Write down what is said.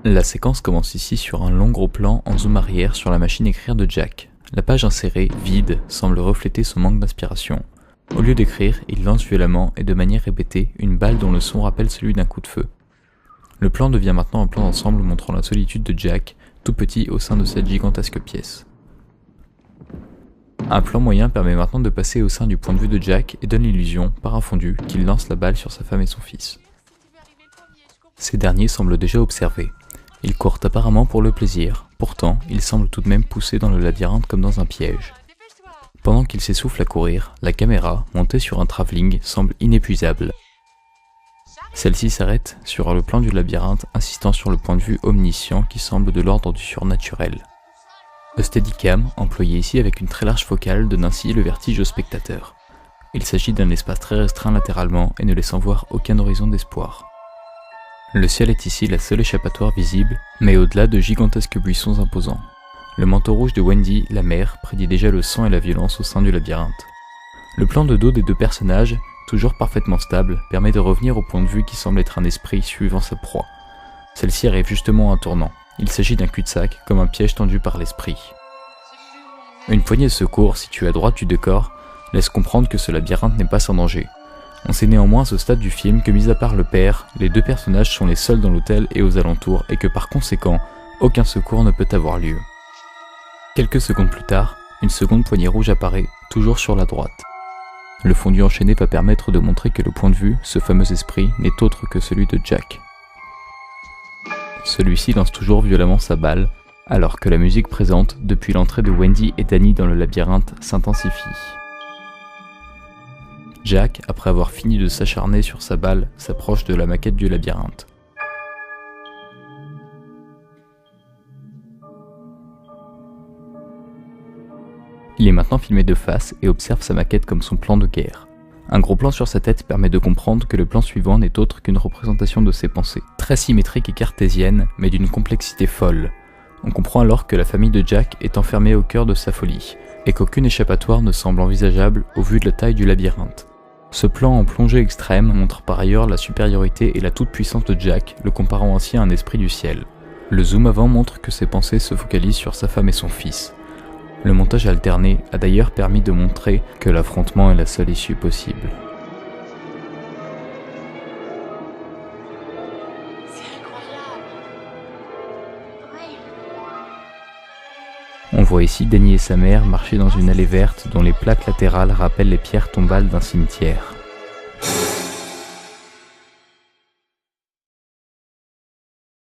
La séquence commence ici sur un long gros plan en zoom arrière sur la machine écrire de Jack. La page insérée, vide, semble refléter son manque d'inspiration. Au lieu d'écrire, il lance violemment et de manière répétée une balle dont le son rappelle celui d'un coup de feu. Le plan devient maintenant un plan d'ensemble montrant la solitude de Jack, tout petit au sein de cette gigantesque pièce. Un plan moyen permet maintenant de passer au sein du point de vue de Jack et donne l'illusion, par un fondu, qu'il lance la balle sur sa femme et son fils. Ces derniers semblent déjà observer. Ils courent apparemment pour le plaisir, pourtant ils semblent tout de même pousser dans le labyrinthe comme dans un piège. Pendant qu'ils s'essoufflent à courir, la caméra, montée sur un travelling, semble inépuisable. Celle-ci s'arrête sur le plan du labyrinthe, insistant sur le point de vue omniscient qui semble de l'ordre du surnaturel. Le Steadicam, employé ici avec une très large focale, donne ainsi le vertige au spectateur. Il s'agit d'un espace très restreint latéralement et ne laissant voir aucun horizon d'espoir. Le ciel est ici la seule échappatoire visible, mais au-delà de gigantesques buissons imposants. Le manteau rouge de Wendy, la mère, prédit déjà le sang et la violence au sein du labyrinthe. Le plan de dos des deux personnages, toujours parfaitement stable, permet de revenir au point de vue qui semble être un esprit suivant sa proie. Celle-ci arrive justement à un tournant. Il s'agit d'un cul-de-sac, comme un piège tendu par l'esprit. Une poignée de secours, située à droite du décor, laisse comprendre que ce labyrinthe n'est pas sans danger. On sait néanmoins à ce stade du film que mis à part le père, les deux personnages sont les seuls dans l'hôtel et aux alentours et que par conséquent, aucun secours ne peut avoir lieu. Quelques secondes plus tard, une seconde poignée rouge apparaît, toujours sur la droite. Le fondu enchaîné va permettre de montrer que le point de vue, ce fameux esprit, n'est autre que celui de Jack. Celui-ci lance toujours violemment sa balle, alors que la musique présente, depuis l'entrée de Wendy et Danny dans le labyrinthe, s'intensifie. Jack, après avoir fini de s'acharner sur sa balle, s'approche de la maquette du labyrinthe. Il est maintenant filmé de face et observe sa maquette comme son plan de guerre. Un gros plan sur sa tête permet de comprendre que le plan suivant n'est autre qu'une représentation de ses pensées, très symétrique et cartésienne, mais d'une complexité folle. On comprend alors que la famille de Jack est enfermée au cœur de sa folie, et qu'aucune échappatoire ne semble envisageable au vu de la taille du labyrinthe. Ce plan en plongée extrême montre par ailleurs la supériorité et la toute-puissance de Jack, le comparant ainsi à un esprit du ciel. Le zoom avant montre que ses pensées se focalisent sur sa femme et son fils. Le montage alterné a d'ailleurs permis de montrer que l'affrontement est la seule issue possible. On voit ici Danny et sa mère marcher dans une allée verte dont les plaques latérales rappellent les pierres tombales d'un cimetière.